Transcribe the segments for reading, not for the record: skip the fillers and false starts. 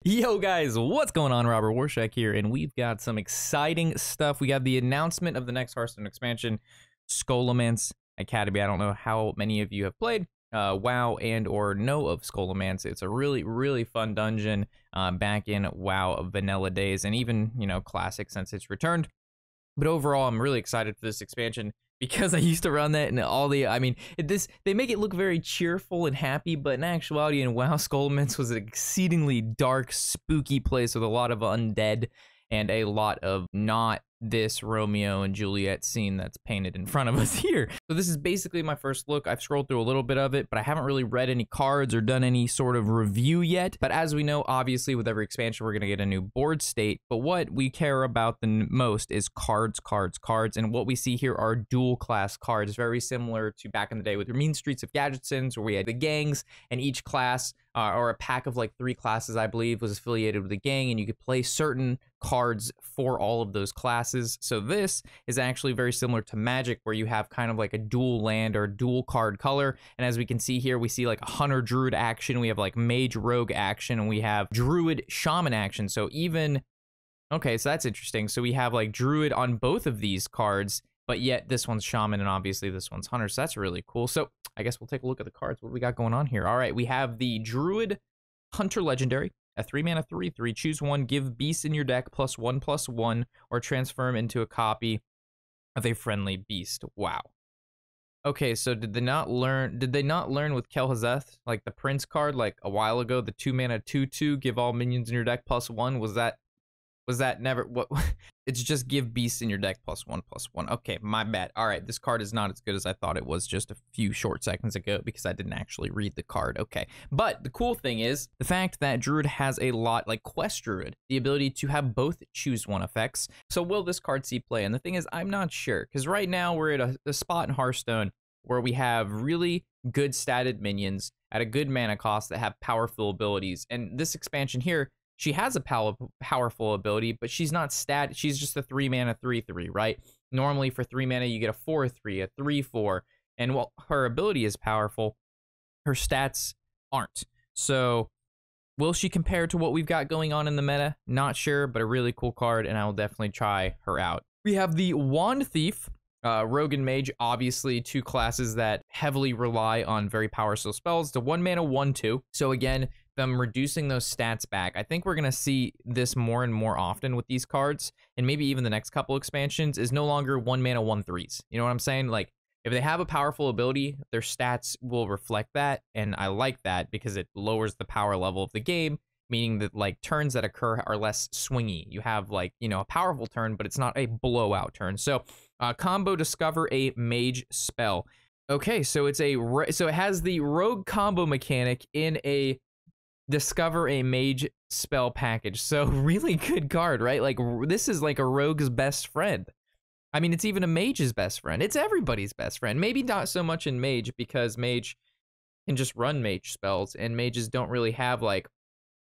Yo guys, what's going on? Robert Warshak here, and we've got some exciting stuff. We got the announcement of the next Hearthstone expansion, Scholomance Academy. I don't know how many of you have played WoW and or know of Scholomance. It's a really fun dungeon back in WoW vanilla days, and even, you know, classic since it's returned. But overall, I'm really excited for this expansion because I used to run that, and they make it look very cheerful and happy, but in actuality, in WoW, Scholomance was an exceedingly dark, spooky place with a lot of undead and a lot of not this Romeo and Juliet scene that's painted in front of us here. So this is basically my first look. I've scrolled through a little bit of it, but I haven't really read any cards or done any sort of review yet. But as we know, obviously with every expansion, we're going to get a new board state. But what we care about the most is cards. And what we see here are dual class cards, very similar to back in the day with your Mean Streets of Gadgetsons, where we had the gangs, and each class or a pack of like 3 classes, I believe, was affiliated with a gang, and you could play certain cards for all of those classes. So this is actually very similar to Magic, where you have kind of like a dual land or dual card color. And as we can see here, we see like a Hunter Druid action, we have like Mage Rogue action, and we have Druid Shaman action. So even, okay, so that's interesting. So we have like Druid on both of these cards, but yet this one's Shaman and obviously this one's Hunter. So that's really cool. So I guess we'll take a look at the cards. What do we got going on here? All right, we have the Druid Hunter Legendary, a 3-mana 3/3. Choose one, give beasts in your deck +1/+1, or transform into a copy of a friendly beast. Wow. Okay, so did they not learn with Kel'Hazeth, like the Prince card, like a while ago, the 2-mana 2/2, give all minions in your deck +1? Was that never what? It's just give beasts in your deck +1/+1. Okay, my bad. All right, this card is not as good as I thought it was just a few short seconds ago because I didn't actually read the card. Okay, but the cool thing is the fact that Druid has a lot, like Quest Druid, the ability to have both choose one effects. So will this card see play? And the thing is, I'm not sure, because right now we're at a spot in Hearthstone where we have really good statted minions at a good mana cost that have powerful abilities. And this expansion here, she has a powerful ability, but she's not stat. She's just a 3-mana 3/3, right? Normally for 3 mana, you get a 4/3, a 3/4. And while her ability is powerful, her stats aren't. So will she compare to what we've got going on in the meta? Not sure, but a really cool card, and I will definitely try her out. We have the Wand Thief, Rogue and Mage, obviously 2 classes that heavily rely on very powerful spells. The 1-mana 1/2. So again, them reducing those stats back. I think we're going to see this more and more often with these cards, and maybe even the next couple expansions, is no longer 1-mana 1/3s. You know what I'm saying? Like, if they have a powerful ability, their stats will reflect that, and I like that because it lowers the power level of the game, meaning that like turns that occur are less swingy. You have like, you know, a powerful turn, but it's not a blowout turn. So combo discover a mage spell. Okay, so it has the rogue combo mechanic in a discover a mage spell package. So really good card, right? Like, this is like a rogue's best friend. I mean, it's even a mage's best friend. It's everybody's best friend. Maybe not so much in mage, because mage can just run mage spells, and mages don't really have like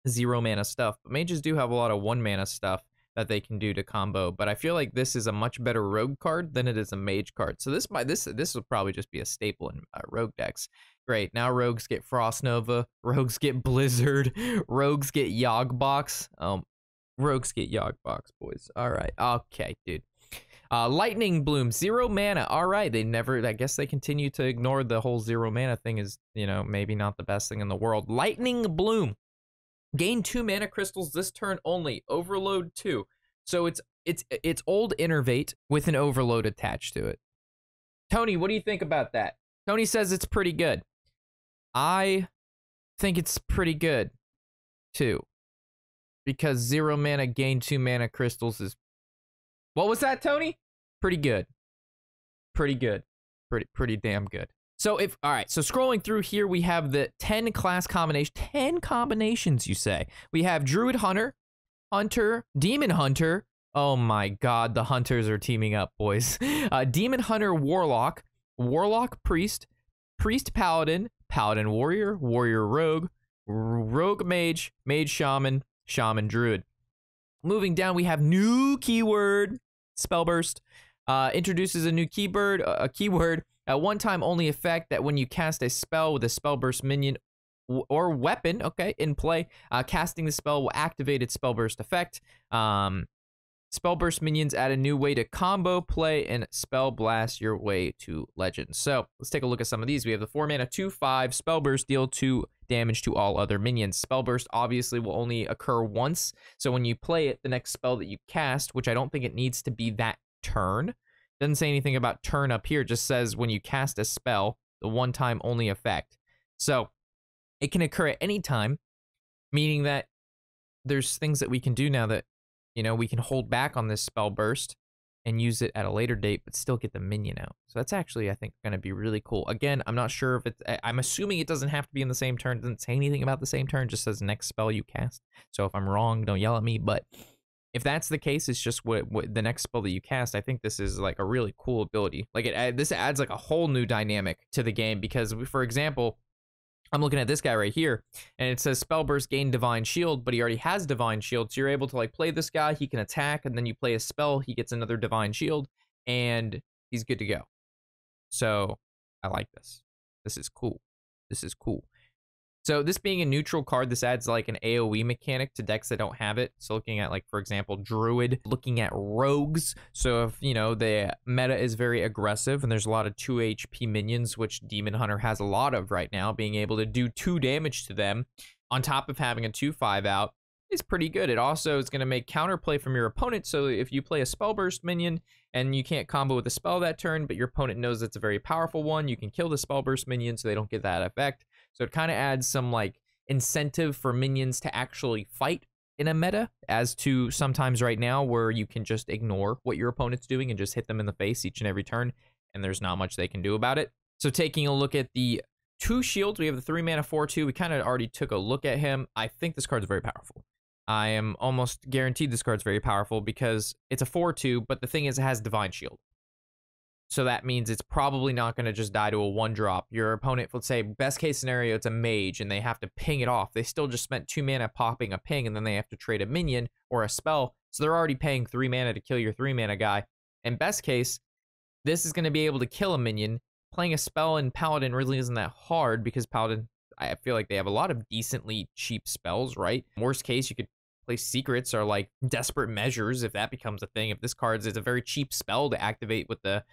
0-mana stuff, but mages do have a lot of 1-mana stuff that they can do to combo. But I feel like this is a much better rogue card than it is a mage card. So this will probably just be a staple in rogue decks. Great, now rogues get Frost Nova, rogues get Blizzard, rogues get Yogg-Box. Rogues get Yogg-Box, boys. All right, okay, dude. Lightning Bloom, 0 mana. All right, I guess they continue to ignore the whole 0 mana thing is, you know, maybe not the best thing in the world. Lightning Bloom. Gain 2 mana crystals this turn only. Overload 2. So it's old Innervate with an overload attached to it. Tony, what do you think about that? Tony says it's pretty good. I think it's pretty good too, because 0 mana gain 2 mana crystals is, what was that, Tony? Pretty good. Pretty good. Pretty damn good. So all right, so scrolling through here, we have the 10 class combination, 10 combinations, you say. We have Druid Hunter, Demon Hunter. Oh my God, the Hunters are teaming up, boys. Demon Hunter Warlock, Warlock Priest, Priest Paladin, Paladin Warrior, Warrior Rogue, Rogue Mage, Mage Shaman, Shaman Druid. Moving down, we have new keyword, Spellburst. Introduces a new keyword, a one-time only effect that when you cast a spell with a Spellburst minion or weapon, okay, in play. Casting the spell will activate its Spellburst effect. Spellburst minions add a new way to combo play and spell blast your way to legends. So let's take a look at some of these. We have the 4-mana 2/5 Spellburst, deal 2 damage to all other minions. Spellburst obviously will only occur once, so when you play it, the next spell that you cast, which I don't think it needs to be that turn, doesn't say anything about turn up here, just says when you cast a spell, the one-time only effect. So it can occur at any time, meaning that there's things that we can do now that, you know, we can hold back on this spell burst and use it at a later date, but still get the minion out. So that's actually, I think, going to be really cool. Again, I'm not sure if it's, I'm assuming it doesn't have to be in the same turn. It doesn't say anything about the same turn, just says next spell you cast. So if I'm wrong, don't yell at me. But if that's the case, it's just what the next spell that you cast. I think this is like a really cool ability. Like this adds like a whole new dynamic to the game because, for example, I'm looking at this guy right here, and it says Spellburst gain Divine Shield, but he already has Divine Shield, so you're able to like play this guy, he can attack, and then you play a spell, he gets another Divine Shield, and he's good to go. So, I like this. This is cool. This is cool. So this being a neutral card, this adds like an AoE mechanic to decks that don't have it. So looking at like, for example, Druid, looking at Rogues. So if, you know, the meta is very aggressive and there's a lot of 2 HP minions, which Demon Hunter has a lot of right now, being able to do 2 damage to them on top of having a 2/5 out is pretty good. It also is going to make counterplay from your opponent. So if you play a Spellburst minion and you can't combo with a spell that turn, but your opponent knows it's a very powerful one, you can kill the Spellburst minion so they don't get that effect. So it kind of adds some like incentive for minions to actually fight in a meta, as to sometimes right now where you can just ignore what your opponent's doing and just hit them in the face each and every turn, and there's not much they can do about it. So taking a look at the 2 shields, we have the 3-mana 4/2. We kind of already took a look at him. I think this card's very powerful. I am almost guaranteed this card's very powerful because it's a 4/2, but the thing is it has Divine Shield. So that means it's probably not going to just die to a 1-drop. Your opponent, let's say, best case scenario, it's a mage and they have to ping it off. They still just spent 2 mana popping a ping, and then they have to trade a minion or a spell. So they're already paying 3 mana to kill your 3-mana guy. And best case, this is going to be able to kill a minion. Playing a spell in Paladin really isn't that hard because Paladin, I feel like they have a lot of decently cheap spells, right? Worst case, you could play Secrets or like Desperate Measures if that becomes a thing. If this card is a very cheap spell to activate with the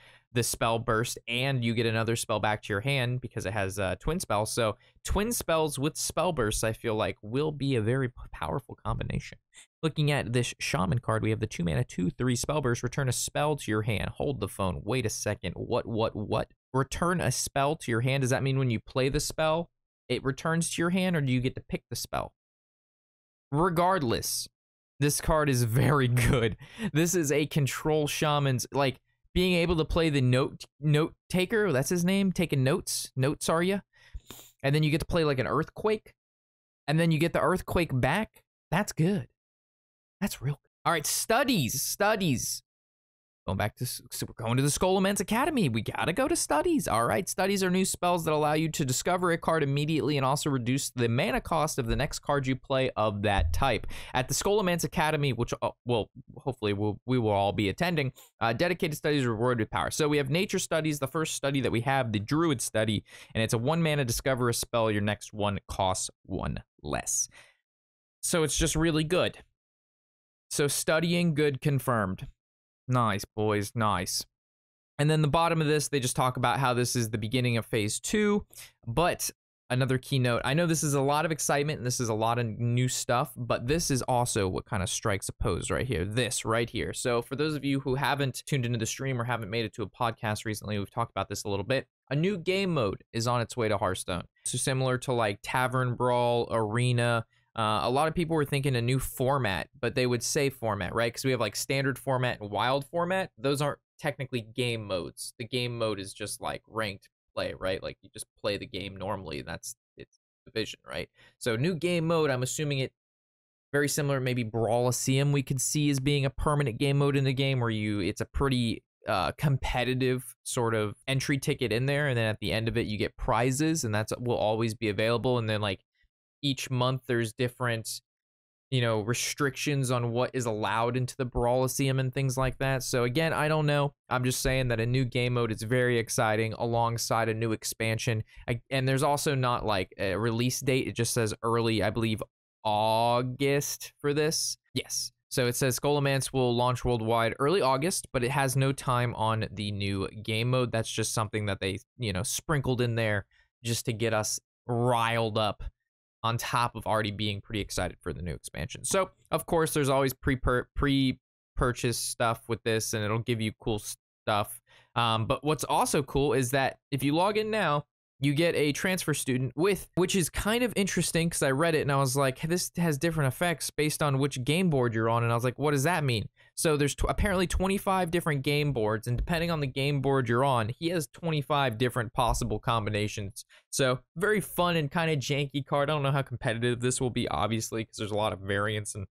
spell burst, and you get another spell back to your hand because it has twin spells. So twin spells with spell bursts, I feel like, will be a very powerful combination. Looking at this Shaman card, we have the 2-mana 2/3 spell burst. Return a spell to your hand. Hold the phone. Wait a second. What? Return a spell to your hand. Does that mean when you play the spell, it returns to your hand, or do you get to pick the spell? Regardless, this card is very good. This is a control shaman's, like, being able to play the note taker, that's his name, taking notes, are ya? And then you get to play like an earthquake, and then you get the earthquake back. That's good. That's real good. All right, studies. Going back to, so we're going to the Scholomance Academy. We gotta go to studies. All right, studies are new spells that allow you to discover a card immediately and also reduce the mana cost of the next card you play of that type. At the Scholomance Academy, which hopefully we will all be attending, dedicated studies are rewarded with power. So we have nature studies. The first study that we have, the Druid study, and it's a 1-mana discover a spell. Your next one costs 1 less. So it's just really good. So studying good confirmed. Nice, boys, nice. And then the bottom of this, they just talk about how this is the beginning of phase 2. But another keynote, I know this is a lot of excitement and this is a lot of new stuff, but this is also what kind of strikes a pose right here. This right here. So for those of you who haven't tuned into the stream or haven't made it to a podcast recently, we've talked about this a little bit. A new game mode is on its way to Hearthstone. So similar to like Tavern Brawl, Arena. A lot of people were thinking a new format, but they would say format, right? Because we have like standard format and wild format. Those aren't technically game modes. The game mode is just like ranked play, right? Like you just play the game normally. It's division, right? So new game mode, I'm assuming it very similar, maybe Brawliseum we could see as being a permanent game mode in the game where it's a pretty competitive sort of entry ticket in there. And then at the end of it, you get prizes, and that's will always be available. And then like each month there's different restrictions on what is allowed into the Brawliseum and things like that. So again, I don't know. I'm just saying that a new game mode is very exciting alongside a new expansion. And there's also not like a release date. It just says early, I believe, August for this. Yes. So it says Scholomance will launch worldwide early August, but it has no time on the new game mode. That's just something that they, sprinkled in there just to get us riled up, on top of already being pretty excited for the new expansion. So, of course, there's always pre-purchase stuff with this, and it'll give you cool stuff. But what's also cool is that if you log in now, you get a transfer student which is kind of interesting because I read it and I was like, this has different effects based on which game board you're on. And I was like, what does that mean? So there's apparently 25 different game boards, and depending on the game board you're on, he has 25 different possible combinations. So very fun and kind of janky card. I don't know how competitive this will be, obviously, because there's a lot of variance and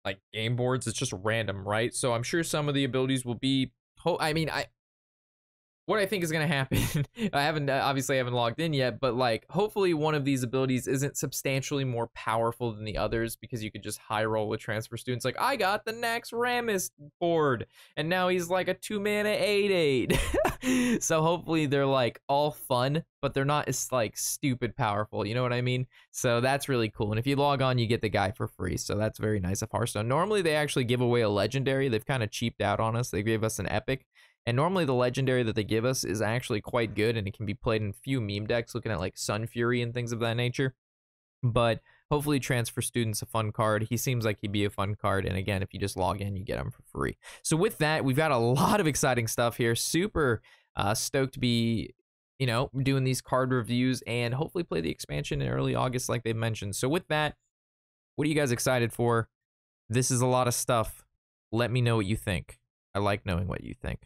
like game boards. It's just random, right? So I'm sure some of the abilities will be, what I think is going to happen, I haven't logged in yet, but like hopefully one of these abilities isn't substantially more powerful than the others, because you could just high roll with transfer students. Like, I got the next Ramus board and now he's like a 2-mana 8/8. So hopefully they're like all fun, but they're not as like stupid powerful. You know what I mean? So that's really cool. And if you log on, you get the guy for free. So that's very nice of Hearthstone. Normally they actually give away a legendary. They've kind of cheaped out on us. They gave us an epic. And normally the legendary that they give us is actually quite good, and it can be played in few meme decks, looking at like Sun Fury and things of that nature. But hopefully Transfer Student's a fun card. He seems like he'd be a fun card. And again, if you just log in, you get him for free. So with that, we've got a lot of exciting stuff here. Super stoked to be, doing these card reviews and hopefully play the expansion in early August like they mentioned. So with that, what are you guys excited for? This is a lot of stuff. Let me know what you think. I like knowing what you think.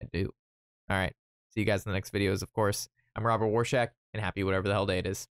I do. All right. See you guys in the next videos, of course. I'm Robert Warshak, and happy whatever the hell day it is.